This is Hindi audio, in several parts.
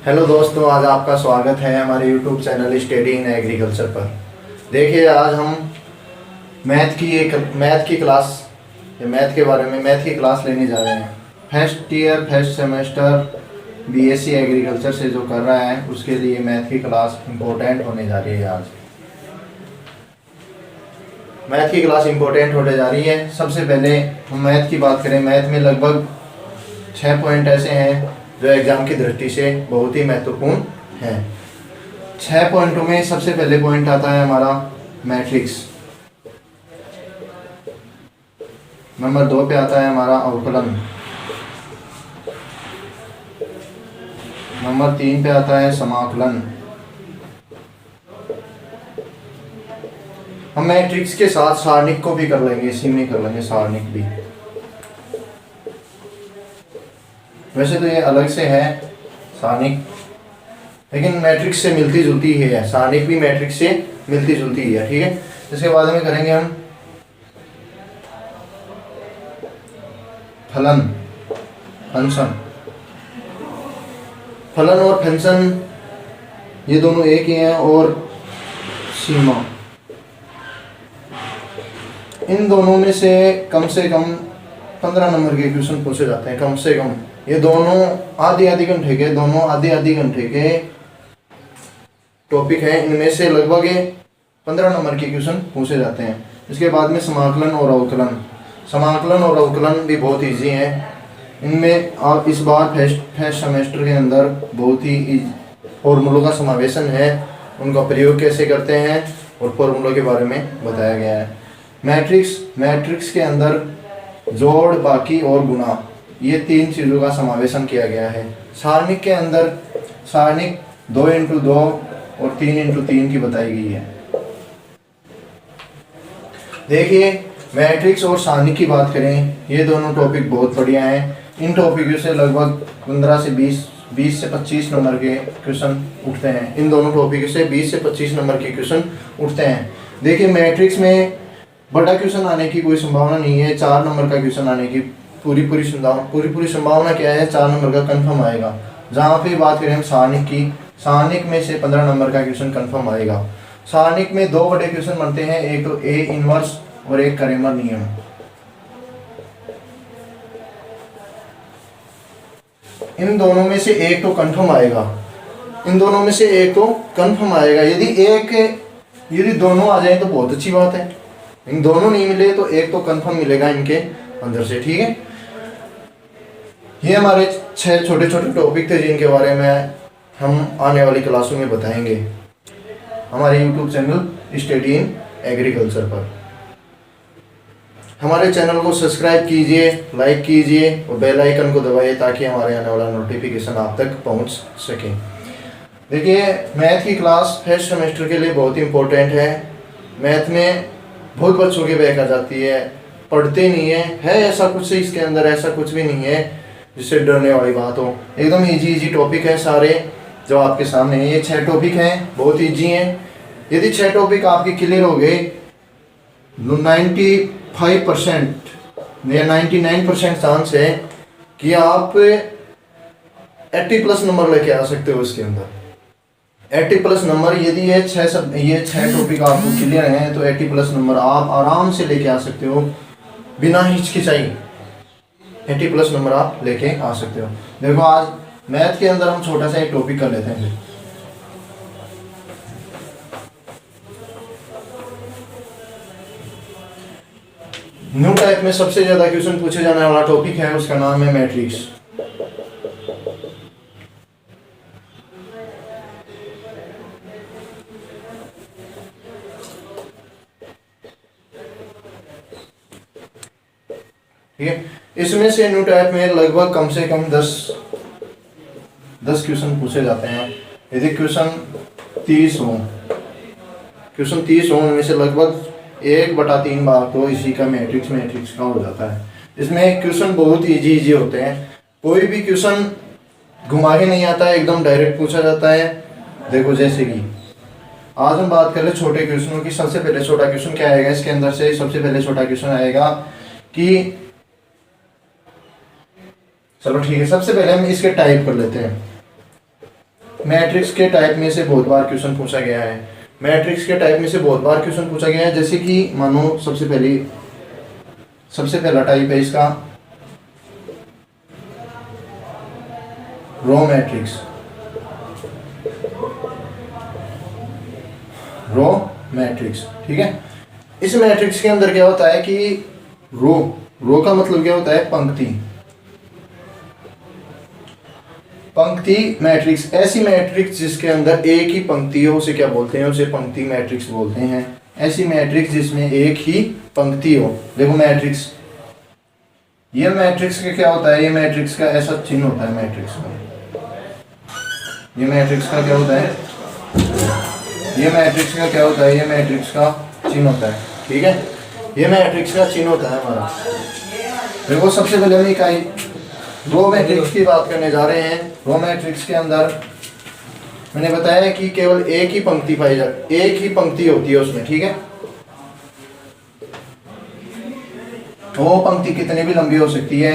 हेलो दोस्तों, आज आपका स्वागत है हमारे YouTube channel study in agriculture पर। देखिए, आज हम मैथ की क्लास मैथ के बारे में मैथ की क्लास लेने जा रहे हैं। फर्स्ट सेमेस्टर बीएससी एग्रीकल्चर से जो कर रहा है उसके लिए मैथ की क्लास इम्पोर्टेंट होने जा रही है। आज मैथ की क्लास इम्पोर्टेंट होने जा रही है। सबसे पहले हम मैथ की बात करें। मैथ में लगभग 6 पॉइंट ऐसे हैं जो एग्जाम की दृष्टि से बहुत ही महत्वपूर्ण है। 6 पॉइंटों में सबसे पहले पॉइंट आता है हमारा मैट्रिक्स। नंबर 2 पे आता है हमारा अवकलन। नंबर 3 पे आता है समाकलन। हम मैट्रिक्स के साथ सारणिक को भी कर लेंगे, इसी में कर लेंगे सारणिक भी। वैसे तो ये अलग से है सारणिक, लेकिन मैट्रिक्स से मिलती जुलती ही है। सारणिक भी मैट्रिक्स से मिलती जुलती ही है, ठीक है। इसके बाद में करेंगे हम फलन फंक्शन। फलन और फंक्शन ये दोनों एक ही हैं। और सीमा, इन दोनों में से कम 15 नंबर के क्वेश्चन पूछे जाते हैं, कम से कम। ये दोनों आधे आधे घंटे के टॉपिक हैं। इनमें से लगभग 15 नंबर के क्वेश्चन पूछे जाते हैं। इसके बाद में समाकलन और अवकलन। समाकलन और अवकलन भी बहुत इजी हैं। इनमें आप इस बार फर्स्ट सेमेस्टर के अंदर बहुत ही फॉर्मूलों का समावेशन है। उनका प्रयोग कैसे करते हैं और फॉर्मूलों के बारे में बताया गया है। मैट्रिक्स के अंदर जोड़, बाकी और गुणा, ये 3 चीज़ों का समावेशन किया गया है। सारणिक के अंदर सारणिक 2x2 और 3x3 की बताई गई है। देखिए, मैट्रिक्स और सारणिक की बात करें, ये दोनों टॉपिक बहुत बढ़िया हैं। इन टॉपिकों से लगभग 15 से 20 से 25 नंबर के क्वेश्चन उठते हैं। इन दोनों टॉपिक से 20 से 25 नंबर के क्वेश्चन उठते हैं। देखिए, मैट्रिक्स में बड़ा क्वेश्चन आने की कोई संभावना नहीं है। 4 नंबर का क्वेश्चन आने की पूरी संभावना क्या है? 4 नंबर का कंफर्म आएगा। जहाँ पे बात करें हम सारणिक की, सारणिक में से 15 नंबर का क्वेश्चन कंफर्म आएगा। सारणिक में 2 बड़े क्वेश्चन बनते हैं, एक तो ए इनवर्स और एक करेमर नियम। इन दोनों में से एक तो कंफर्म आएगा। यदि दोनों आ जाए तो बहुत अच्छी बात है। इन दोनों नहीं मिले तो एक तो कंफर्म मिलेगा इनके अंदर से, ठीक है। ये हमारे 6 छोटे छोटे टॉपिक थे जिनके बारे में हम आने वाली क्लासों में बताएंगे हमारे YouTube channel study in agriculture पर। हमारे चैनल को सब्सक्राइब कीजिए, लाइक कीजिए और बेल आइकन को दबाइए ताकि हमारे आने वाला नोटिफिकेशन आप तक पहुंच सके। देखिए, मैथ की क्लास फर्स्ट सेमेस्टर के लिए बहुत इंपॉर्टेंट है। मैथ में बहुत बच्चों की बैक आ जाती है, पढ़ते नहीं है ऐसा कुछ इसके अंदर, ऐसा कुछ भी नहीं है जिससे डरने वाली बात हो। एकदम इजी टॉपिक है सारे जो आपके सामने हैं। ये 6 टॉपिक हैं, बहुत इजी हैं। यदि 6 टॉपिक आपके क्लियर हो गए, 95% या 99% चांस है कि आप 80+ नंबर लेके आ सकते हो इसके अंदर। 80+ नंबर, यदि ये 6 टॉपिक आपको क्लियर हैं तो 80+ नंबर आप आराम से लेके आ सकते हो बिना हिचकिचाई। 80+ नंबर आप लेके आ सकते हो। देखो, आज मैथ के अंदर हम छोटा सा एक टॉपिक कर लेते हैं। न्यू टाइप में सबसे ज्यादा क्वेश्चन पूछे जाने वाला टॉपिक है, उसका नाम है मैट्रिक्स। ठीक है, इसमें से न्यू टाइप में लगभग कम से कम 10 क्वेश्चन पूछे जाते हैं। यदि क्वेश्चन 30 हो, उनमें से लगभग 1/3 भाग तो इसी का मैट्रिक्स का हो जाता है। इसमें क्वेश्चन बहुत इजी होते हैं। कोई भी क्वेश्चन घुमा के नहीं आता है, एकदम डायरेक्ट पूछा जाता है। देखो, जैसे कि आज हम बात करें छोटे क्वेश्चनों की। सबसे पहले छोटा क्वेश्चन क्या आएगा इसके अंदर से? सबसे पहले छोटा क्वेश्चन आएगा कि, चलो ठीक है, सबसे पहले हम इसके टाइप कर लेते हैं। मैट्रिक्स के टाइप में से बहुत बार क्वेश्चन पूछा गया है। मैट्रिक्स के टाइप में से बहुत बार क्वेश्चन पूछा गया है। जैसे कि मानो सबसे पहला टाइप है इसका रो मैट्रिक्स। रो मैट्रिक्स, ठीक है। इस मैट्रिक्स के अंदर क्या होता है कि रो का मतलब क्या होता है? पंक्ति। पंक्ति मैट्रिक्स, ऐसी मैट्रिक्स जिसके अंदर एक ही पंक्ति हो उसे क्या बोलते हैं? उसे पंक्ति मैट्रिक्स बोलते हैं। ऐसी मैट्रिक्स जिसमें एक ही पंक्ति हो। देखो मैट्रिक्स, ये मैट्रिक्स का क्या होता है? ये मैट्रिक्स का ऐसा चिन्ह होता है। मैट्रिक्स का ये मैट्रिक्स का क्या होता है? ये मैट्रिक्स का क्या होता है? ये मैट्रिक्स का चिन्ह होता है, ठीक है। ये मैट्रिक्स का चिन्ह होता है हमारा। देखो सबसे पहले हम इकाई रो मैट्रिक्स की बात करने जा रहे हैं। रो मैट्रिक्स के अंदर मैंने बताया कि केवल एक ही पंक्ति पाई जाती, एक ही पंक्ति होती है उसमें, ठीक है। वो पंक्ति कितनी भी लंबी हो सकती है।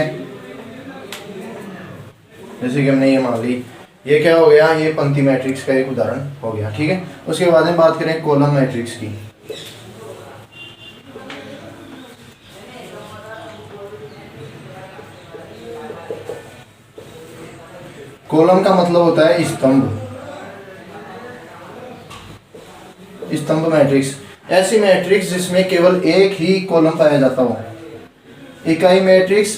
जैसे कि हमने ये मान ली, ये क्या हो गया? ये पंक्ति मैट्रिक्स का एक उदाहरण हो गया, ठीक है। उसके बाद में बात करें कॉलम मैट्रिक्स की। कॉलम का मतलब होता है स्तंभ। स्तंभ मैट्रिक्स, ऐसी मैट्रिक्स जिसमें केवल एक ही कॉलम पाया जाता हो। इकाई मैट्रिक्स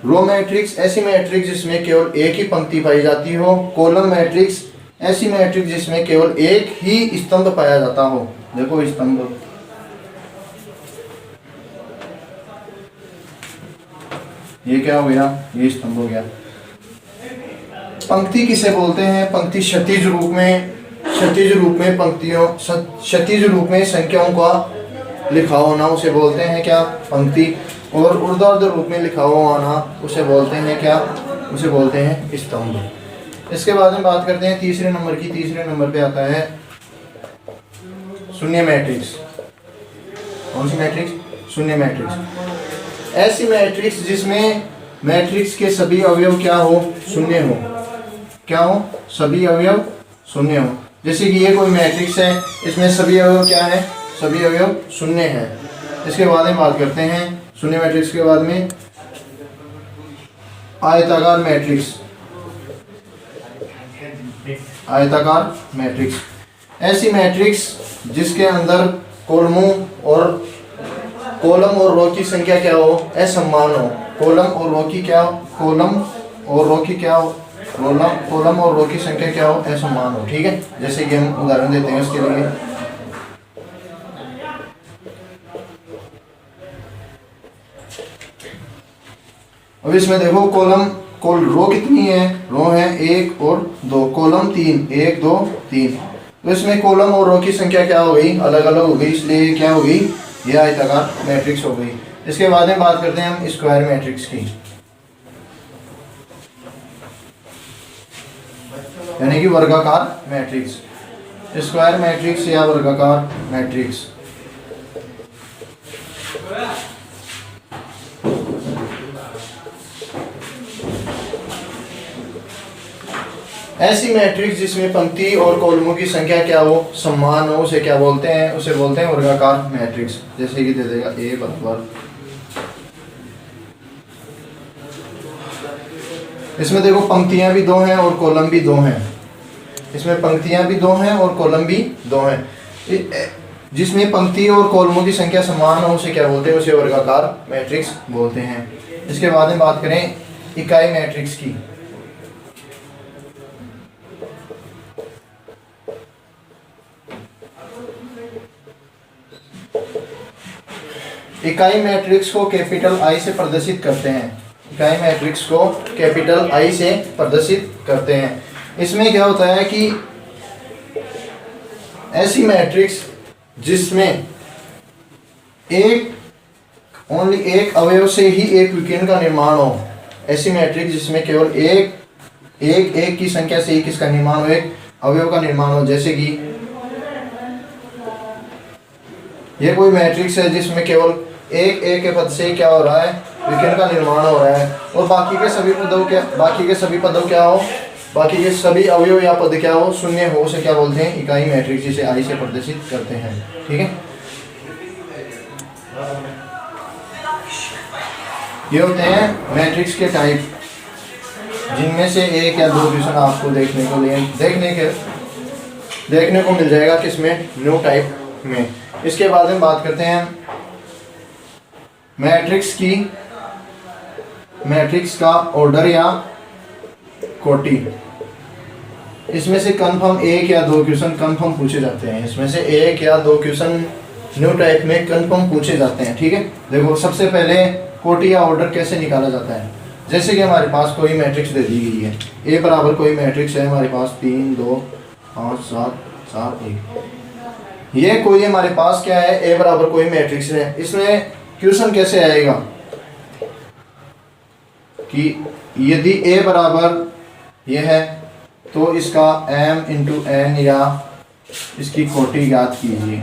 रो मैट्रिक्स ऐसी मैट्रिक्स जिसमें केवल एक ही पंक्ति पाई जाती हो। कॉलम मैट्रिक्स ऐसी मैट्रिक्स जिसमें केवल एक ही स्तंभ पाया जाता हो। देखो स्तंभ, ये क्या हो गया? ये स्तंभ हो गया। पंक्ति किसे बोलते हैं? पंक्ति क्षैतिज रूप में पंक्तियों, क्षैतिज रूप में संख्याओं का लिखा होना उसे बोलते हैं क्या? पंक्ति। और ऊर्ध्वाधर रूप में लिखा हुआ होना उसे बोलते हैं क्या? उसे बोलते हैं स्तंभ। इसके बाद में बात करते हैं तीसरे नंबर की। तीसरे नंबर पे आता है शून्य मैट्रिक्स। कौन सी मैट्रिक्स? शून्य मैट्रिक्स। ऐसी मैट्रिक्स जिसमें मैट्रिक्स के सभी अवयव क्या हो? शून्य हो। क्या हो? सभी अवयव शून्य हो। जैसे कि ये कोई मैट्रिक्स है, इसमें सभी अवयव क्या है? सभी अवयव शून्य है। इसके बाद में बात करते हैं शून्य मैट्रिक्स के बाद में आयताकार मैट्रिक्स। आयताकार मैट्रिक्स, ऐसी मैट्रिक्स जिसके अंदर कॉलम और रो की संख्या क्या हो? असमान हो। कॉलम और रो की संख्या क्या हो? असमान हो, ठीक है। जैसे कि हम उदाहरण देते हैं उसके लिए। अब इसमें देखो रो कितनी है? रो है 1 और 2, कॉलम 3, 1 2 3। तो इसमें कॉलम और रो की संख्या क्या हो गई? अलग अलग हो गई, इसलिए क्या हो गई? यह आयताकार मैट्रिक्स हो गई। इसके बाद में बात करते हैं हम स्क्वायर मैट्रिक्स की, यानी कि वर्गाकार मैट्रिक्स। स्क्वायर मैट्रिक्स या वर्गाकार मैट्रिक्स, ऐसी मैट्रिक्स जिसमें पंक्ति और कॉलमों की संख्या क्या हो? समान हो, उसे क्या बोलते हैं? उसे बोलते हैं वर्गाकार मैट्रिक्स। जैसे कि दे देगा A बराबर, इसमें देखो पंक्तियां भी 2 हैं और कॉलम भी 2 हैं। इसमें पंक्तियां भी 2 हैं और कॉलम भी 2 हैं। जिसमें पंक्ति और कॉलमों की संख्या समान हो उसे क्या बोलते हैं? उसे वर्गाकार मैट्रिक्स बोलते हैं। इसके बाद में बात करें इकाई मैट्रिक्स की। इकाई मैट्रिक्स को कैपिटल I से प्रदर्शित करते हैं। इकाई मैट्रिक्स को कैपिटल I से प्रदर्शित करते हैं। इसमें क्या होता है कि ऐसी मैट्रिक्स जिसमें ओनली एक अवयव से ही एक विकर्ण का निर्माण हो। ऐसी मैट्रिक्स जिसमें केवल एक की संख्या से ही किसका निर्माण हो? एक अवयव का निर्माण हो। जैसे कि ये कोई मैट्रिक्स है जिसमें केवल एक के पद से ही क्या हो रहा है? विकर्ण का निर्माण हो रहा है। और बाकी के सभी पदों क्या हो? बाकी ये सभी अवयव या पद क्या हो, शून्य हो, उसे क्या बोलते हैं, इकाई मैट्रिक्स, जिसे आई से प्रदर्शित करते हैं। ठीक है, ये होते हैं मैट्रिक्स के टाइप, जिनमें से एक या दो क्वेश्चन आपको देखने को मिल जाएगा किसमें, न्यू टाइप में। इसके बाद में बात करते हैं मैट्रिक्स का ऑर्डर या कोटि। इसमें से कंफर्म एक या दो क्वेश्चन कंफर्म पूछे जाते हैं, इसमें से एक या दो क्वेश्चन न्यू टाइप में कंफर्म पूछे जाते हैं। ठीक है, देखो सबसे पहले कोटि या ऑर्डर कैसे निकाला जाता है। जैसे कि हमारे पास कोई मैट्रिक्स दे दी गई है, ए बराबर कोई मैट्रिक्स है हमारे पास 3 2 5 7 7 1, ये कोई हमारे पास क्या है, ए बराबर कोई मैट्रिक्स है। इसमें क्वेश्चन कैसे आएगा कि यदि ए बराबर ये है तो इसका m इंटू n या इसकी कोटि ज्ञात कीजिए।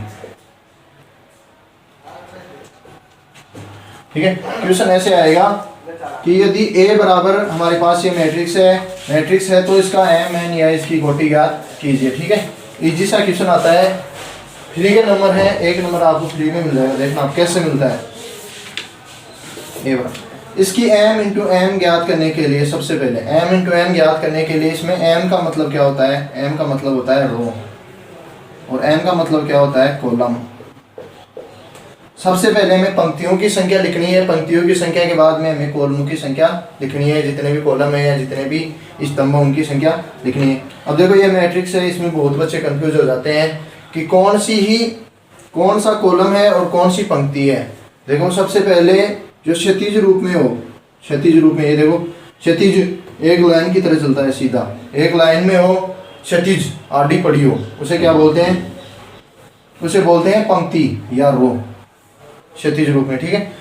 ठीक है, क्वेश्चन ऐसे आएगा कि यदि a बराबर हमारे पास ये मैट्रिक्स है तो इसका m n या इसकी कोटि ज्ञात कीजिए। ठीक है, इजी सा क्वेश्चन आता है, फ्री के नंबर है, एक नंबर आपको फ्री में मिल जाएगा। देखना आप कैसे मिलता है। a बराबर इसकी m इंटू n ज्ञात करने के लिए, सबसे पहले m इंटू n ज्ञात करने के लिए इसमें m का मतलब क्या होता है, m का मतलब होता है रो, और n का मतलब क्या होता है, कॉलम। सबसे पहले हमें पंक्तियों की संख्या लिखनी है, पंक्तियों की संख्या के बाद में हमें कॉलमों की संख्या लिखनी है, जितने भी कॉलम है या जितने भी स्तंभ हैं उनकी संख्या लिखनी है। अब देखो ये मैट्रिक्स है, इसमें बहुत बच्चे कंफ्यूज हो जाते हैं कि कौन सा कॉलम है और कौन सी पंक्ति है। देखो सबसे पहले जो क्षैतिज रूप में हो, क्षैतिज रूप में, ये देखो क्षैतिज एक लाइन की तरह चलता है, सीधा एक लाइन में हो, क्षैतिज आडी पड़ी हो, उसे क्या बोलते हैं, उसे बोलते हैं पंक्ति या रो, क्षैतिज रूप में। ठीक है,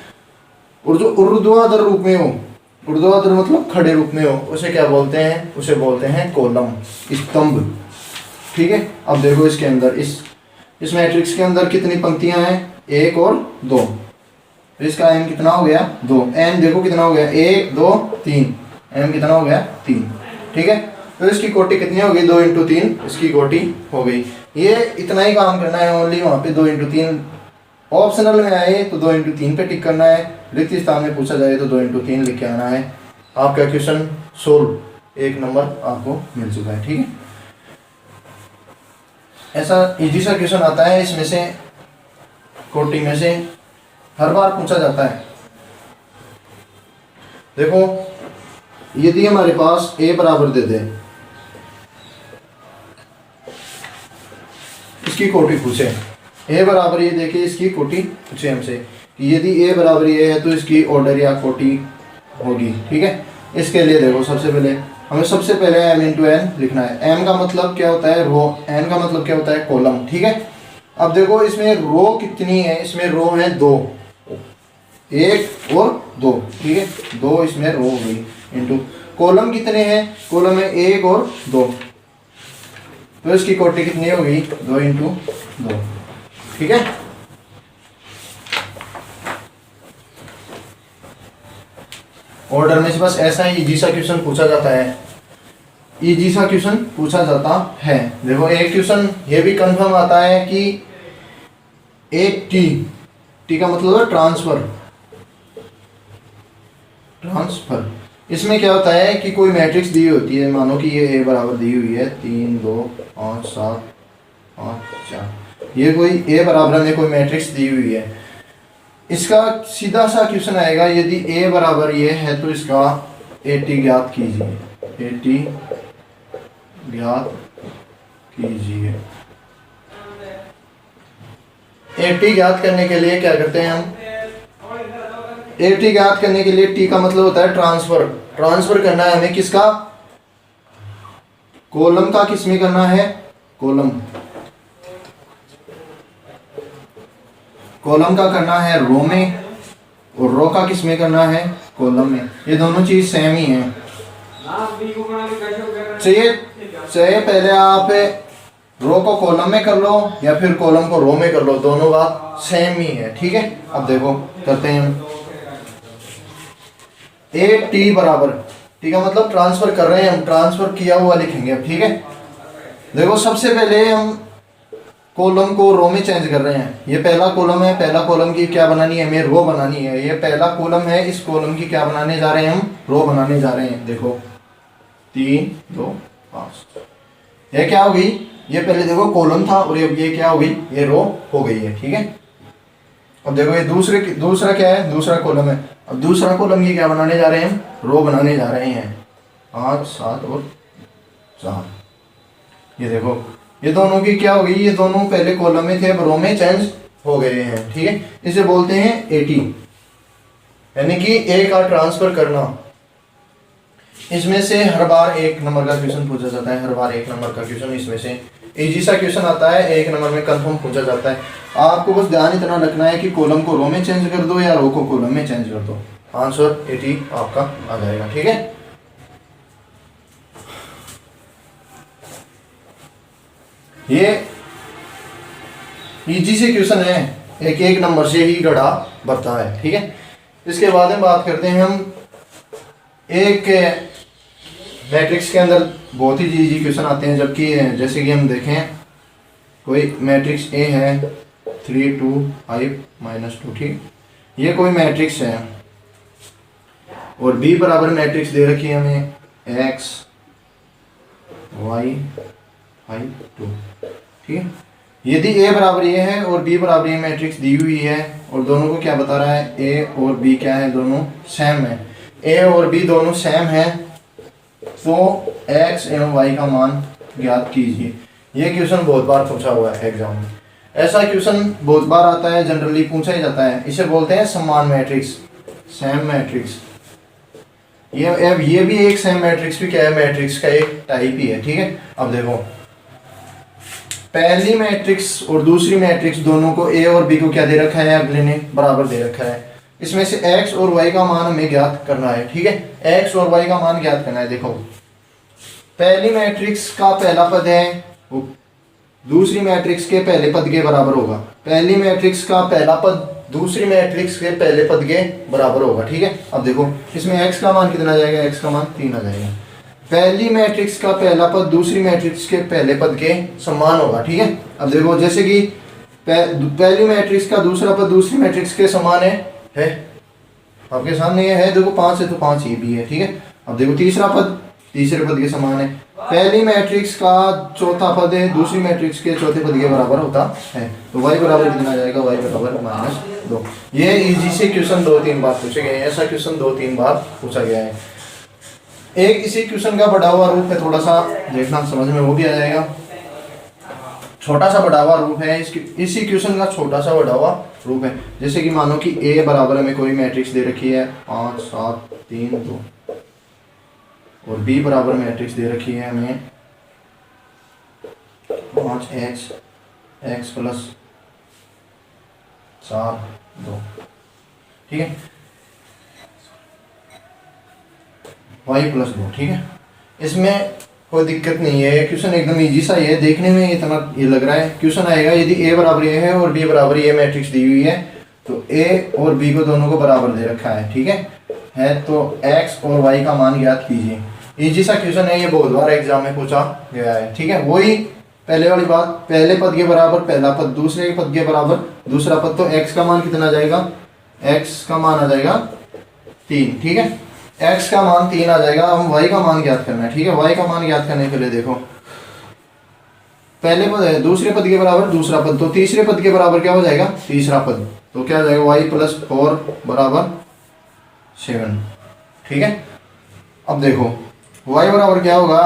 और जो ऊर्ध्वाधर रूप में हो, ऊर्ध्वाधर मतलब खड़े रूप में हो, उसे क्या बोलते हैं, उसे बोलते हैं कॉलम, स्तंभ। ठीक है, अब देखो इसके अंदर इस मैट्रिक्स के अंदर कितनी पंक्तियां हैं, 1 और 2, तो इसका m कितना हो गया, 2। n देखो कितना हो गया, 1 2 3, m कितना हो गया, 3। ठीक है, तो इसकी कोटि कितनी हो गई, 2 इंटू 3 इसकी कोटि हो गई। ये इतना ही काम करना है, ओनली वहाँ पे 2 इंटू 3 ऑप्शनल में आए तो 2 इंटू 3 पे टिक करना है, रिक्त स्थान में पूछा जाए तो 2 इंटू 3 लिख के आना है। आपका क्वेश्चन सोल्व, 1 नंबर आपको मिल चुका है। ठीक है, ऐसा इजी सा क्वेश्चन आता है, इसमें से कोटि में से हर बार पूछा जाता है। देखो यदि हमारे पास a बराबर दे दे, इसकी कोटि पूछे, a बराबर ये देखिए इसकी कोटि पूछे हमसे कि यदि a बराबर ये है तो इसकी ऑर्डर या कोटि होगी। ठीक है, इसके लिए देखो सबसे पहले m इंटू n लिखना है। m का मतलब क्या होता है, रो, n का मतलब क्या होता है, कॉलम। ठीक है, अब देखो इसमें रो कितनी है, इसमें रो है 2, 1 और 2। ठीक है, 2 इसमें रो हो गई, इंटू कॉलम कितने हैं, कॉलम है 1 और 2, तो इसकी कोटि कितनी होगी, 2 इंटू 2। ठीक है, ऑर्डर में से बस ऐसा ही इजी सा क्वेश्चन पूछा जाता है, इजी सा क्वेश्चन पूछा जाता है। देखो एक क्वेश्चन ये भी कंफर्म आता है कि एक टी का मतलब है ट्रांसफर। इसमें क्या होता है कि कोई मैट्रिक्स दी होती है, मानो कि ये a बराबर दी हुई है 3 2 5 7 5 4, ये कोई a बराबर में कोई मैट्रिक्स दी हुई है। इसका सीधा सा क्वेश्चन आएगा, यदि a बराबर ये है तो इसका at ज्ञात कीजिए, at ज्ञात कीजिए। at ज्ञात करने के लिए क्या करते हैं हम, at ज्ञात करने के लिए t का मतलब होता है ट्रांसफर करना है हमें, किसका, कॉलम का, किस में करना है, कॉलम का करना है रो में, और रो का किस में करना है, कॉलम में। ये दोनों चीज सेम ही है। चाहे पहले आप रो को कॉलम में कर लो या फिर कॉलम को रो में कर लो, दोनों बात सेम ही है। ठीक है, अब देखो करते हैं हम, a t बराबर ठीक है, मतलब ट्रांसफर कर रहे हैं हम, ट्रांसफर किया हुआ लिखेंगे अब। ठीक है, देखो सबसे पहले हम कॉलम को रो में चेंज कर रहे हैं। ये पहला कॉलम है, पहला कॉलम की क्या बनानी है हमें, रो बनानी है। ये पहला कॉलम है, इस कॉलम की क्या बनाने जा रहे हैं हम, रो बनाने जा रहे हैं। देखो 3 2 5, ये क्या हो गई, ये पहले देखो कॉलम था और ये क्या हो गई, ये रो हो गई है। ठीक है, अब देखो ये दूसरा क्या है, दूसरा कॉलम है। अब दूसरा कॉलम की क्या बनाने जा रहे हैं हम, रो बनाने जा रहे हैं। 5 7 और 4, ये देखो ये दोनों की क्या हो गई, ये दोनों पहले कॉलम में थे अब रो में चेंज हो गए हैं। ठीक है, इसे बोलते हैं 80, यानी कि ए का ट्रांसफर करना। इसमें से हर बार 1 नंबर का क्वेश्चन पूछा जाता है, हर बार 1 नंबर का क्वेश्चन इसमें से इजी सा क्वेश्चन आता है, 1 नंबर में कंफर्म पूछा जाता है। आपको बस ध्यान इतना रखना है कि कॉलम को रो में चेंज कर दो या रो को कॉलम में चेंज कर दो, आंसर 80 आपका आ जाएगा। ठीक है, ये इजी से क्वेश्चन है, एक नंबर से ही गढ़ा भरता है। ठीक है, इसके बाद में बात करते हैं हम एक मैट्रिक्स के अंदर बहुत ही इजी क्वेश्चन आते हैं, जबकि जैसे कि हम देखें कोई मैट्रिक्स ए है 3 2 5 -2। ठीक, ये कोई मैट्रिक्स है और बी बराबर मैट्रिक्स दे रखी है हमें x y 5 2। ठीक है, यदि ए बराबर ये है और बी बराबर ये मैट्रिक्स दी हुई है और दोनों को क्या बता रहा है, ए और बी क्या है, दोनों सेम है। ए और बी दोनों सेम है तो x एवं y का मान ज्ञात कीजिए। ये क्वेश्चन बहुत बार पूछा हुआ है एग्जाम में, ऐसा क्वेश्चन बहुत बार आता है, जनरली पूछा ही जाता है। इसे बोलते हैं समान मैट्रिक्स, सेम मैट्रिक्स। ये भी एक सेम मैट्रिक्स भी क्या है, मैट्रिक्स का एक टाइप ही है। ठीक है, अब देखो पहली मैट्रिक्स और दूसरी मैट्रिक्स दोनों को ए और बी को क्या दे रखा है, अगले ने बराबर दे रखा है। इसमें से x और y का मान हमें ज्ञात करना है। ठीक है, x और y का मान ज्ञात करना है। देखो पहली मैट्रिक्स का पहला पद है वो दूसरी मैट्रिक्स के पहले पद के बराबर होगा, पहली मैट्रिक्स का पहला पद दूसरी मैट्रिक्स के पहले पद के बराबर होगा। ठीक है, अब देखो इसमें x का मान कितना आ जाएगा, x का मान 3 आ जाएगा। पहली मैट्रिक्स का पहला पद दूसरी मैट्रिक्स के पहले पद के समान होगा। ठीक है, अब देखो जैसे कि पहली मैट्रिक्स का दूसरा पद दूसरी मैट्रिक्स के समान है आपके सामने ये है, देखो 5 है तो 5 ये भी है। ठीक है, अब देखो तीसरा पद तीसरे पद के समान है। पहली मैट्रिक्स का चौथा पद है दूसरी मैट्रिक्स के चौथे पद के बराबर होता है, तो y बराबर कितना आ जाएगा, y बराबर -2। ये इजी से क्वेश्चन 2-3 बार पूछे गए हैं, ऐसा क्वेश्चन 2-3 बार पूछा गया है। एक इसी क्वेश्चन का बढ़ा हुआ रूप है, थोड़ा सा देखना समझ में वो भी आ जाएगा। छोटा सा बढ़ा हुआ रूप है इसी क्वेश्चन का, छोटा सा बढ़ा हुआ रूप है। जैसे कि मानो कि a बराबर हमें कोई मैट्रिक्स दे रखी है 5 7 3 2 और b बराबर मैट्रिक्स दे रखी है हमें 5x x + 4 2। ठीक है, y + 2। ठीक है, इसमें कोई दिक्कत नहीं है, क्वेश्चन एकदम इजी सा ही है, देखने में इतना ये लग रहा है। क्वेश्चन आएगा यदि a बराबर ये है और b बराबर ये मैट्रिक्स दी हुई है तो a और b को दोनों को बराबर दे रखा है। ठीक है तो x और y का मान ज्ञात कीजिए। इजी सा क्वेश्चन है, ये बहुत बार एग्जाम में पूछा गया है। ठीक है, वही पहले वाली बात, पहले पद के बराबर पहला पद दूसरे पद के बराबर दूसरा पद, तो x का मान कितना आ जाएगा, x का मान आ जाएगा 3। ठीक है, x का मान 3 आ जाएगा। हम y का मान ज्ञात करना है। ठीक है, y का मान ज्ञात करने के लिए देखो पहले पद है दूसरे पद के बराबर दूसरा पद, तो तीसरे पद के बराबर क्या हो जाएगा, तीसरा पद, तो क्या हो जाएगा y + 4 = 7। ठीक है, अब देखो y बराबर क्या होगा,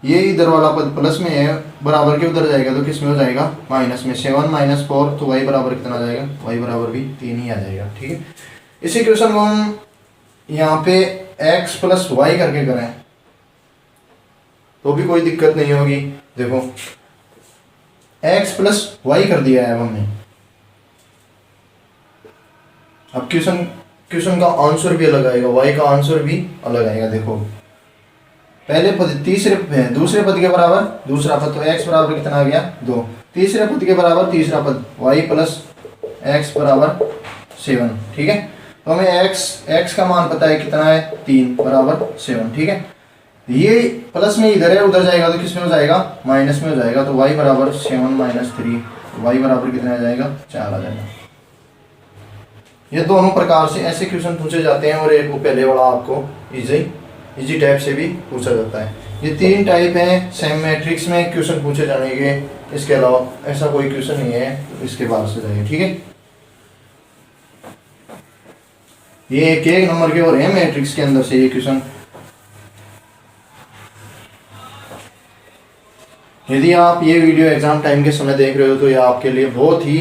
ये इधर वाला पद प्लस में है, बराबर के उधर जाएगा तो किस में हो जाएगा, माइनस में। 7 - 4 तो y बराबर कितना आ जाएगा, y बराबर भी 3 ही आ जाएगा। ठीक है, इसी क्वेश्चन को हम यहाँ पे x + y करके करें तो भी कोई दिक्कत नहीं होगी। देखो x + y कर दिया है हमने, अब क्वेश्चन का आंसर भी अलग आएगा, y का आंसर भी अलग आएगा। देखो पहले पद दूसरे पद के बराबर दूसरा पद, तो x बराबर कितना आ गया 2, तीसरे पद के बराबर तीसरा पद y + x = 7। ठीक है, तो हमें x का मान पता है कितना है 3 बराबर 7, ठीक है। ये प्लस में इधर है, उधर जाएगा तो किस में हो जाएगा, माइनस में हो जाएगा। तो y बराबर 7 माइनस 3, y बराबर कितना आ जाएगा, 4 आ जाएगा। ये दोनों प्रकार से ऐसे क्वेश्चन पूछे जाते हैं, और एक वो पहले वाला आपको इजी टाइप से भी पूछा जाता है। ये 3 टाइप हैं सेम मैट्रिक्स में क्वेश्चन पूछे जाने के। इसके अलावा ऐसा कोई क्वेश्चन नहीं है इसके बाद से जाइए, ठीक है। ये एक नंबर के और हैं मैट्रिक्स के अंदर से ये क्वेश्चन। यदि आप ये वीडियो एग्जाम टाइम के समय देख रहे हो तो ये आपके लिए बहुत ही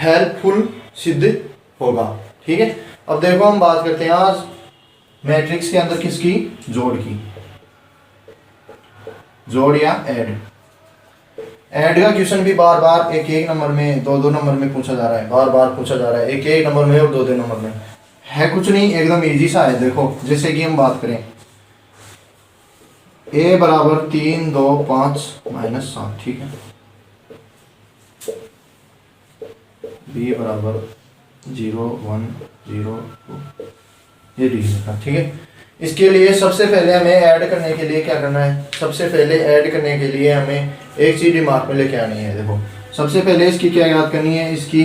हेल्पफुल सिद्ध होगा, ठीक है। अब देखो हम बात करते हैं आज मैट्रिक्स के अंदर किसकी, जोड़ की। जोड़ या ऐड का क्वेश्चन भी बार बार एक नंबर में, दो नंबर में पूछा जा रहा है, बार बार पूछा जा रहा है, एक नंबर में और दो नंबर में है। कुछ नहीं, एकदम इजी सा है। देखो जैसे कि हम बात करें a बराबर 3 2 5 माइनस 7, ठीक है। b बराबर 0 1 0 2, ये डी का, ठीक है। इसके लिए सबसे पहले हमें ऐड करने के लिए क्या करना है, सबसे पहले ऐड करने के लिए हमें एक चीज दिमाग में लेके आनी है। देखो सबसे पहले इसकी क्या याद करनी है, इसकी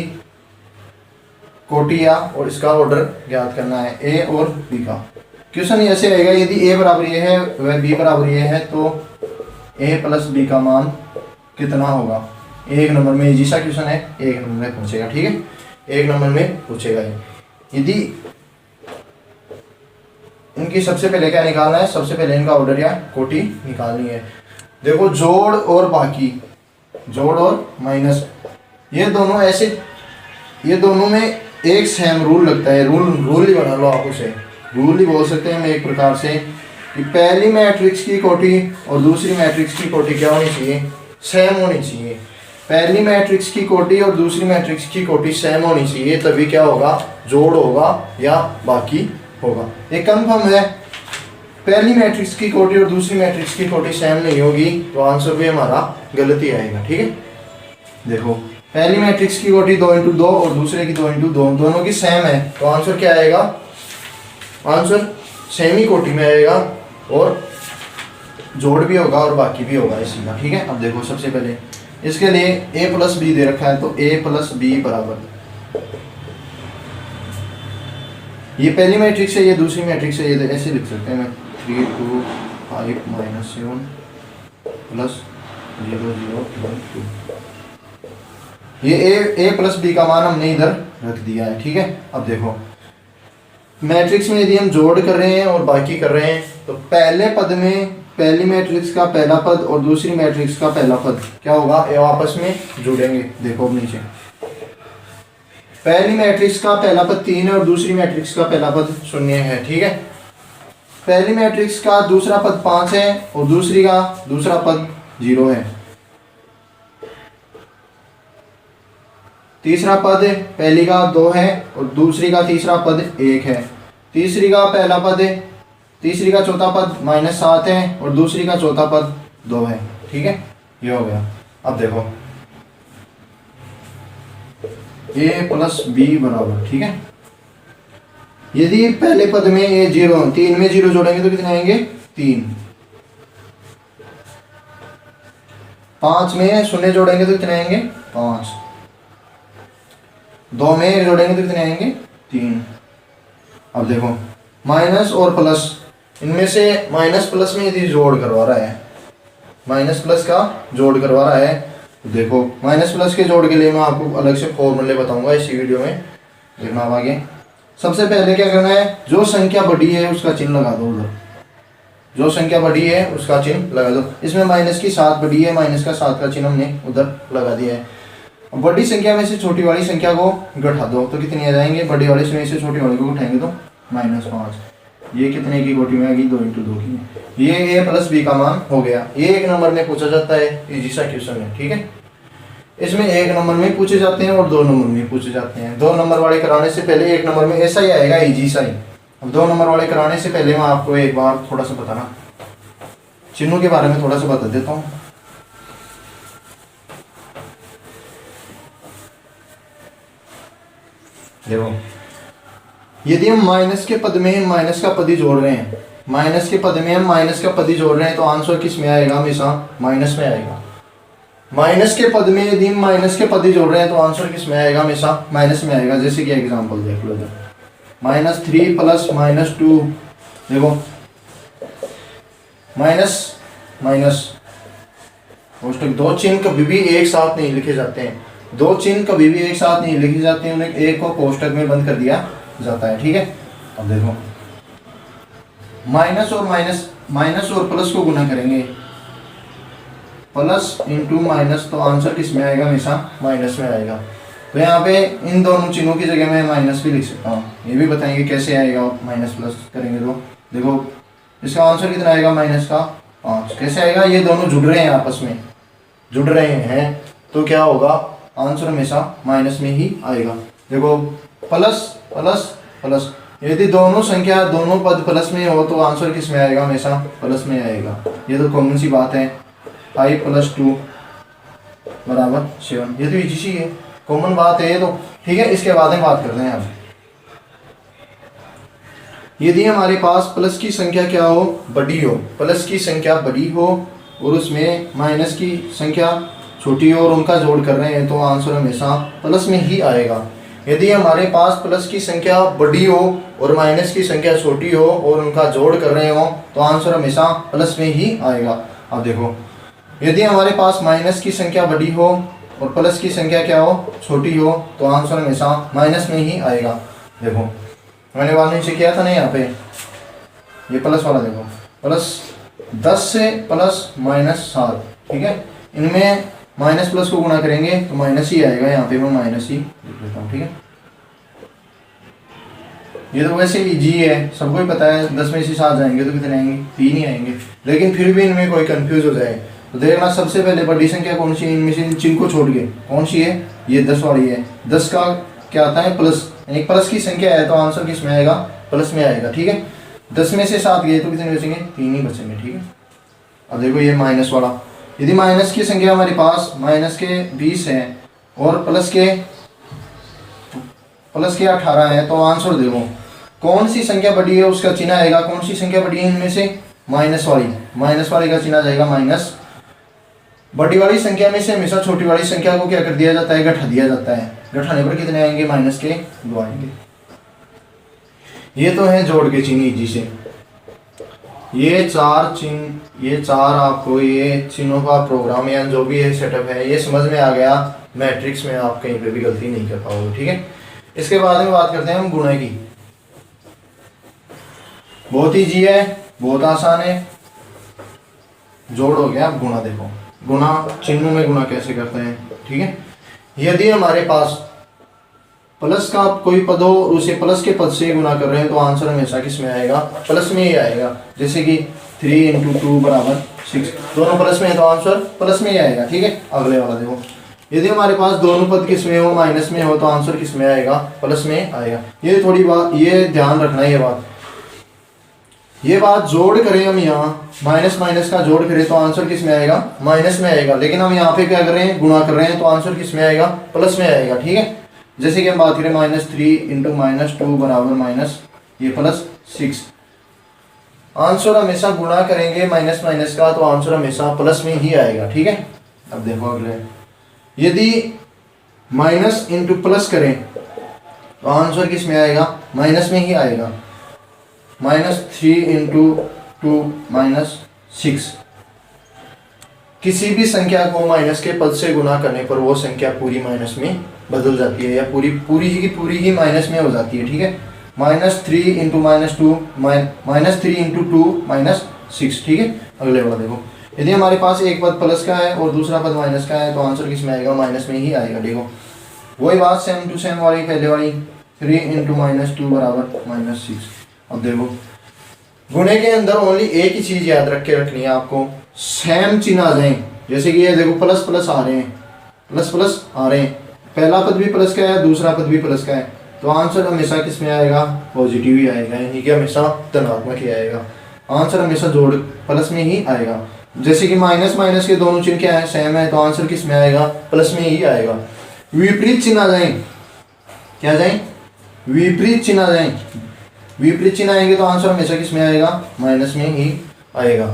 कोटिया और इसका ऑर्डर याद करना है, ए और बी का। क्वेश्चन ऐसे आएगा, यदि ए बराबर ये है वह बी बराबर ये है तो ए प्लस बी का मान कितना होगा। एक नंबर में इजी सा क्वेश्चन है, एक नंबर में पूछेगा, ठीक है, एक नंबर में पूछेगा। यदि इनकी सबसे पहले क्या निकालना है, सबसे पहले इनका ऑर्डर या कोटि निकालनी है। देखो जोड़ और बाकी, जोड़ और माइनस, ये दोनों ऐसे, ये दोनों में एक सेम रूल लगता है। रूल ही बना लो, आप उसे रूल ही बोल सकते हैं हम एक प्रकार से, कि पहली मैट्रिक्स की कोटि और दूसरी मैट्रिक्स की कोटि क्या होनी चाहिए, सेम होनी चाहिए। पहली मैट्रिक्स की कोटि और दूसरी मैट्रिक्स की कोटि सेम होनी चाहिए, तभी क्या होगा, जोड़ होगा या बाकी होगा। ये कंफर्म है। पहली मैट्रिक्स की कोटि और दूसरी मैट्रिक्स की कोटि सेम नहीं होगी तो आंसर भी हमारा गलत ही आएगा, ठीक है। देखो पहली मैट्रिक्स की कोटि 2 × 2 और दूसरे की 2 × 2, दोनों की सेम है तो आंसर क्या आएगा, आंसर सेम ही कोटि में आएगा और जोड़ भी होगा और बाकी भी होगा इसी का, ठीक है। अब देखो सबसे पहले इसके लिए a प्लस बी दे रखा है, तो a प्लस बी बराबर, ये पहली मैट्रिक्स है, ये दूसरी मैट्रिक्स है, ये ऐसे लिख सकते हैं मैं 3 2 5 माइनस 7 प्लस 0 0 1 2। ये a प्लस बी का मान हमने इधर रख दिया है, ठीक है। अब देखो मैट्रिक्स में यदि हम जोड़ कर रहे हैं और बाकी कर रहे हैं तो पहले पद में पहली मैट्रिक्स का पहला पद और दूसरी मैट्रिक्स का पहला पद क्या होगा, ये आपस में जुड़ेंगे। देखो नीचे पहली मैट्रिक्स का पहला पद 3 है और दूसरी मैट्रिक्स का पहला पद 0 है, ठीक है। पहली मैट्रिक्स का दूसरा पद 5 है और दूसरी का दूसरा पद 0 है। तीसरा पद पहली का 2 है और दूसरी का तीसरा पद 1 है। तीसरी का पहला पद, तीसरी का चौथा पद -7 है और दूसरी का चौथा पद 2 है, ठीक है। ये हो गया। अब देखो a प्लस बी बराबर, ठीक है। यदि पहले पद में ये 0, 3 में 0 जोड़ेंगे तो कितने आएंगे, 3। 5 में 0 जोड़ेंगे तो कितने आएंगे, 5। 2 में 1 जोड़ेंगे तो कितने आएंगे, 3। अब देखो माइनस और प्लस, इनमें से माइनस प्लस में यदि जोड़ करवा रहा है, माइनस प्लस का जोड़ करवा रहा है, तो देखो माइनस प्लस के जोड़ के लिए मैं आपको अलग से फॉर्मूले बताऊंगा इसी वीडियो में, देखना आप आगे। सबसे पहले क्या करना है, जो संख्या बड़ी है उसका चिन्ह लगा दो उधर, जो संख्या बड़ी है उसका चिन्ह लगा दो। इसमें माइनस की 7 बड़ी है, माइनस का 7 का चिन्ह हमने उधर लगा दिया है। बड़ी संख्या में से छोटी वाली संख्या को घटा दो तो कितनी आ जाएंगे, बड़ी वाली में से छोटी वाली को घटाएंगे तो -5। ये कितने की कोटि में आएगी, 2 × 2 की। ये a प्लस बी का मान हो गया। ये 1 नंबर में पूछा जाता है, इजी सा क्वेश्चन है, ठीक है। इसमें 1 नंबर में पूछे जाते हैं और 2 नंबर में पूछे जाते हैं। 2 नंबर वाले कराने से पहले 1 नंबर में ऐसा ही आएगा, इजी सा ही। अब 2 नंबर वाले कराने से पहले मैं आपको एक बार थोड़ा सा बताना, चिन्हों के बारे में थोड़ा सा बता देता हूँ। देखो यदि हम माइनस के पद में माइनस का पद ही जोड़ रहे हैं, माइनस के पद में हम माइनस का पद ही जोड़ रहे हैं, तो आंसर किस में आएगा? हमेशा माइनस में आएगा। माइनस के पद में यदि हम माइनस के पद ही जोड़ रहे हैं तो आंसर किस में आएगा? हमेशा माइनस में आएगा। जैसे कि एग्जांपल देख लो इधर, -3 प्लस -2, देखो माइनस माइनस कोष्टक, दो चिन्ह कभी भी एक साथ नहीं लिखे जाते हैं, दो चिन्ह कभी भी एक साथ नहीं लिखे जाते हैं, उन्हें एक को कोष्टक में बंद कर दिया जाता है, ठीक है। अब देखो माइनस और प्लस को गुना करेंगे, प्लस इंटू माइनस, तो आंसर किस में आएगा? हमेशा माइनस में आएगा। तो यहाँ पे इन दोनों चिन्हों की जगह मैं माइनस भी लिख सकता हूँ। ये भी बताएंगे कैसे आएगा माइनस प्लस करेंगे तो। देखो इसका आंसर कितना आएगा? माइनस का 5। कैसे आएगा? ये दोनों जुड़ रहे हैं, आपस में जुड़ रहे हैं, तो क्या होगा? आंसर हमेशा माइनस में ही आएगा। देखो प्लस प्लस प्लस, यदि दोनों संख्या दोनों पद प्लस में हो तो आंसर किस में आएगा? हमेशा प्लस में आएगा। ये तो कॉमन सी बात है। 5 + 2 = 7, ये तो इजी सी है, कॉमन बात है ये तो, ठीक है। इसके बाद हम बात करते हैं अब, यदि हमारे पास प्लस की संख्या क्या हो? बड़ी हो। प्लस की संख्या बड़ी हो और उसमें माइनस की संख्या छोटी हो और उनका जोड़ कर रहे हैं तो आंसर हमेशा प्लस में ही आएगा। यदि हमारे पास प्लस की संख्या बड़ी हो और माइनस की संख्या छोटी हो और उनका जोड़ कर रहे हो तो आंसर हमेशा प्लस में ही आएगा। अब देखो यदि हमारे पास माइनस की संख्या बड़ी हो और प्लस की संख्या क्या हो? छोटी हो, तो आंसर हमेशा माइनस में ही आएगा। देखो मैंने वाला नीचे किया था ना, यहाँ पे ये प्लस वाला, देखो प्लस 10 से प्लस -7, ठीक है। इनमें माइनस प्लस को गुणा करेंगे तो माइनस ही आएगा, यहाँ पे मैं माइनस ही लिख लेता हूँ, ठीक है। ये तो वैसे इजी है, सबको ही पता है। 10 में से 7 जाएंगे तो कितने आएंगे? 3 ही आएंगे। लेकिन फिर भी इनमें कोई कंफ्यूज हो जाए तो देखना, सबसे पहले बड़ी संख्या कौन सी है इनमें से? चिन्ह को छोड़ के कौन सी है? ये 10 वाली है। 10 का क्या आता है? प्लस, यानी प्लस की संख्या है तो आंसर किस में आएगा? प्लस में आएगा, ठीक है। 10 में से 7 गए तो कितने बचेंगे? 3 ही बचेंगे, ठीक है। अब देखो ये माइनस वाला, यदि माइनस की संख्या हमारे पास माइनस के 20 है और प्लस के 18 है तो आंसर देखो कौन सी संख्या बड़ी है उसका चिन्ह आएगा। कौन सी संख्या बड़ी है इनमें से? माइनस वाली का चिन्ह आ जाएगा माइनस। बड़ी वाली संख्या में से हमेशा छोटी वाली संख्या को क्या कर दिया जाता है? घटा दिया जाता है। घटाने पर कितने आएंगे? माइनस के 2 आएंगे। ये तो है जोड़ के चिन्ह इजी से। ये 4 चिन्ह, ये 4 आपको ये चिन्हों का प्रोग्राम या जो भी है सेटअप है ये समझ में आ गया। मैट्रिक्स में आप कहीं पे भी गलती नहीं कर पाओगे, ठीक है। इसके बाद में बात करते हैं हम गुणा की। बहुत ईजी है, बहुत आसान है। जोड़ हो गया, अब गुणा देखो। गुणा चिन्हों में गुणा कैसे करते हैं, ठीक है। यदि हमारे पास प्लस का कोई पद हो और उसे प्लस के पद से गुणा कर रहे हैं तो आंसर हमेशा किस में आएगा? प्लस में ही आएगा। जैसे कि 3 × 2 = 6, दोनों प्लस में है तो आंसर प्लस में ही आएगा, ठीक है। अगले वाला देखो, यदि हमारे पास दोनों पद किस में हो? माइनस में हो तो आंसर किस में आएगा? प्लस में आएगा। ये थोड़ी बात, ये ध्यान रखना है। ये बात जोड़ करें हम यहाँ, माइनस माइनस का जोड़ करें तो आंसर किस में आएगा? माइनस में आएगा। लेकिन हम यहाँ पे क्या कर रहे हैं? गुणा कर रहे हैं तो आंसर किस में आएगा? प्लस में आएगा, ठीक है। जैसे कि हम बात करें -3 × -2 = ये +6। आंसर हमेशा गुणा करेंगे माइनस माइनस का तो आंसर हमेशा प्लस में ही आएगा, ठीक है। अब देखो अगले, यदि माइनस इंटू प्लस करें तो आंसर किस में आएगा? माइनस में ही आएगा। -3 × 2 - 6। किसी भी संख्या को माइनस के पद से गुणा करने पर वो संख्या पूरी माइनस में बदल जाती है या पूरी ही माइनस में हो जाती है, ठीक है। -3 × -2 - 6, ठीक है। अगले वाला देखो, यदि हमारे पास एक पद प्लस का है और दूसरा पद माइनस का है तो आंसर किस में आएगा? माइनस में ही आएगा। देखो वही बात सेम टू सेम वाली पहले वाली, 3 × -2 = -6। अब देखो गुणे के अंदर ओनली एक ही चीज याद रख के रखनी है आपको, सेम चिन्ह आ जाए। जैसे कि ये देखो प्लस प्लस आ रहे हैं, प्लस प्लस आ रहे हैं, पहला पद भी प्लस का है दूसरा पद भी प्लस का है तो आंसर हमेशा किस में आएगा? पॉजिटिव ही आएगा, यानी कि हमेशा धनात्मक ही आएगा। आंसर हमेशा जोड़ प्लस में ही आएगा। जैसे कि माइनस माइनस के दोनों चिन्ह क्या है? सेम है तो आंसर किस में आएगा? प्लस में ही आएगा। विपरीत चिन्ह आ जाए, क्या जाए? विपरीत चिन्ह आ जाए, विपरीत चिन्ह आएंगे तो आंसर हमेशा किस में आएगा, माइनस में ही आएगा।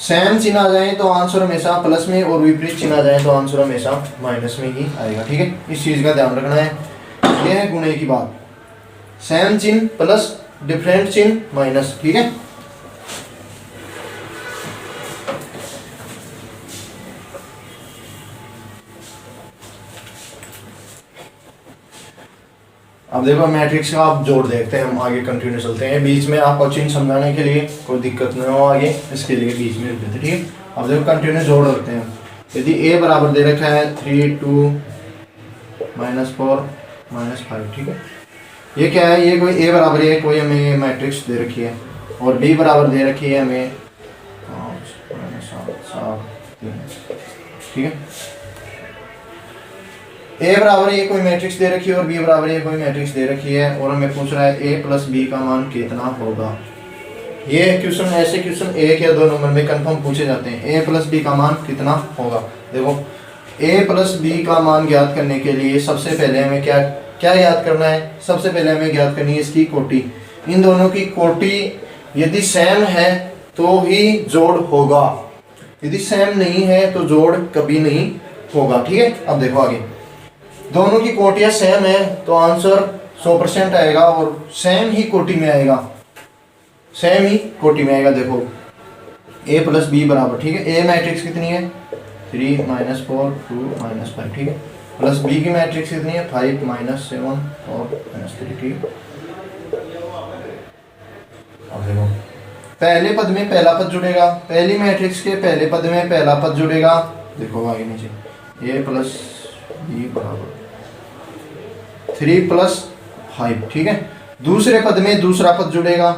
सेम चिन्ह आ जाए तो आंसर हमेशा प्लस में, और विपरीत चिन्ह आ जाए तो आंसर हमेशा माइनस में ही आएगा। ठीक है, इस चीज का ध्यान रखना है। यह है गुणे की बात, सेम चिन्ह प्लस, डिफरेंट चिन्ह माइनस। ठीक है, अब देखो मैट्रिक्स का आप जोड़ देखते हैं, हम आगे कंटिन्यू चलते हैं। बीच में आपको चिन्ह समझाने के लिए कोई दिक्कत नहीं हो आगे, इसके लिए बीच में रख देते। ठीक है, अब देखो कंटिन्यू जोड़ रखते हैं। यदि a बराबर दे रखा है 3 2 -4 -5। ठीक है, ये क्या है, ये कोई a बराबर है, कोई हमें ये मैट्रिक्स दे रखी है, और b बराबर दे रखी है हमें 5 -7 7 3। ठीक है, a बराबर ये कोई मैट्रिक्स दे रखी है और b बराबर ये कोई मैट्रिक्स दे रखी है, और हमें पूछ रहा है a प्लस b का मान कितना होगा। ये क्वेश्चन, ऐसे क्वेश्चन 1 या 2 नंबर में कंफर्म पूछे जाते हैं। a प्लस b का मान कितना होगा। देखो, a प्लस b का मान ज्ञात करने के लिए सबसे पहले हमें क्या क्या ज्ञात करना है, सबसे पहले हमें ज्ञात करनी है इसकी कोटि। इन दोनों की कोटि यदि सेम है तो ही जोड़ होगा, यदि सेम नहीं है तो जोड़ कभी नहीं होगा। ठीक है, अब देखो आगे, दोनों की कोटियां सेम है तो आंसर 100% आएगा, और सेम ही कोटि में आएगा, सेम ही कोटि में आएगा। देखो a प्लस बी बराबर, ठीक है, a मैट्रिक्स कितनी है 3 -4 2 -5। ठीक है, प्लस b की मैट्रिक्स कितनी है 5 -7 और -3। ठीक है, अब देखो पहले पद में पहला पद जुड़ेगा, पहली मैट्रिक्स के पहले पद में पहला पद जुड़ेगा। देखो आगे नीचे, a प्लस बी बराबर 3 + 5। ठीक है, दूसरे पद में दूसरा पद जुड़ेगा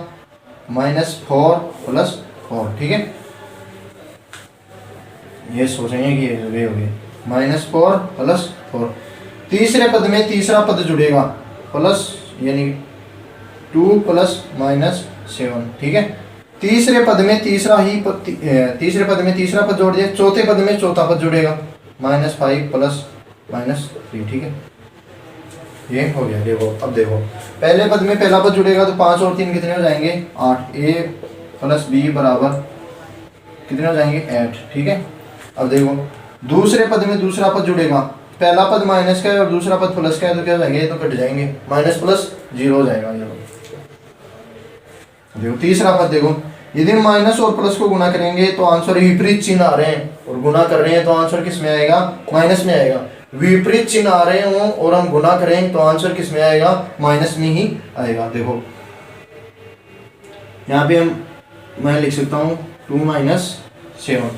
-4 + 4। ठीक है, ये सोचेंगे कि ये हो गए -4 + 4। तीसरे पद में तीसरा पद जुड़ेगा प्लस, यानी 2 + -7। ठीक है, तीसरे पद में तीसरा ही पद, तीसरे पद में तीसरा पद जोड़ दिया, चौथे पद में चौथा पद जुड़ेगा -5 + -3। ठीक है, ये हो गया। देखो अब देखो, पहले पद में पहला पद जुड़ेगा तो 5 और 3 कितने हो जाएंगे 8। a प्लस b बराबर कितने हो जाएंगे 8। ठीक है, अब देखो दूसरे पद में दूसरा पद जुड़ेगा, पहला पद माइनस का है और दूसरा पद प्लस का है, तो क्या हो जाएंगे, ये तो कट जाएंगे, माइनस प्लस 0 हो जाएगा। देखो तीसरा पद, देखो यदि माइनस और प्लस को गुना करेंगे तो आंसर विपरीत चिन्ह आ रहे हैं, और गुना कर रहे हैं तो आंसर किस में आएगा, माइनस में आएगा। विपरीत चिन्ह आ रहे हों और हम गुना करें तो आंसर किस में आएगा, माइनस में ही आएगा। देखो यहाँ पे मैं लिख सकता हूँ 2 - 7।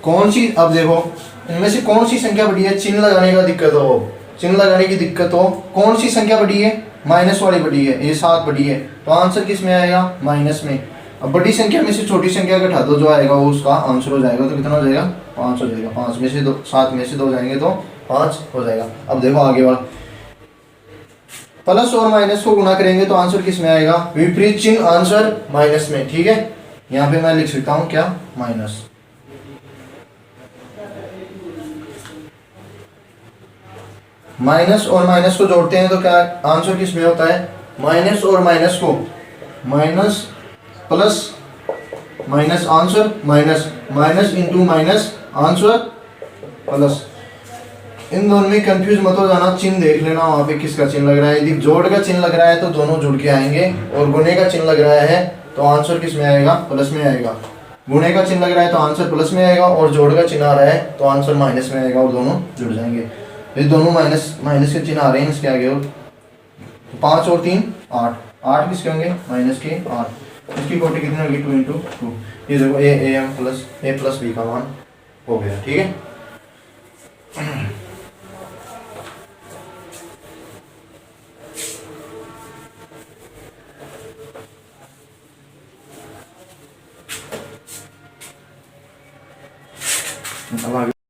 कौन सी, अब देखो इनमें से कौन सी संख्या बड़ी है, चिन्ह लगाने का दिक्कत हो, चिन्ह लगाने की दिक्कत हो, कौन सी संख्या बड़ी है, माइनस वाली बड़ी है, ये 7 बड़ी है, तो आंसर किस में आएगा, माइनस में। अब बड़ी संख्या में से छोटी संख्या घटा दो, जो आएगा वो उसका आंसर हो जाएगा, तो कितना हो जाएगा 5 हो जाएगा। 5 में से 2, 7 में से 2 जाएंगे तो 5 हो जाएगा। अब देखो आगे वाला, प्लस और माइनस को गुना करेंगे तो आंसर किस में आएगा, विपरीत चिन्ह, आंसर माइनस में। ठीक है, यहाँ पे मैं लिख सकता हूँ क्या, माइनस। माइनस और माइनस को जोड़ते हैं तो क्या आंसर किस में होता है, माइनस और माइनस को, minus plus minus answer minus, minus into minus answer plus. इन दोनों में कंफ्यूज मत हो जाना, चिन्ह देख लेना वहाँ पे किसका चिन्ह लग रहा है। यदि जोड़ का चिन्ह लग रहा है तो दोनों जुड़ के आएंगे, और गुणे का चिन्ह लग रहा है तो आंसर किस में आएगा, प्लस में आएगा। गुणे का चिन्ह लग रहा है तो आंसर प्लस में आएगा, और जोड़ का चिन्ह आ रहा है तो आंसर माइनस में आएगा, और दोनों जुड़ जाएंगे। ये दोनों माइनस माइनस के चिन्ह आ रहे हैं, इसके आगे हो 5 और 3 8, 8 किसके होंगे, माइनस के 8। इसकी कोटि कितनी होगी, 2 × 2। ये देखो a प्लस b का मान हो गया। ठीक है, अब आगे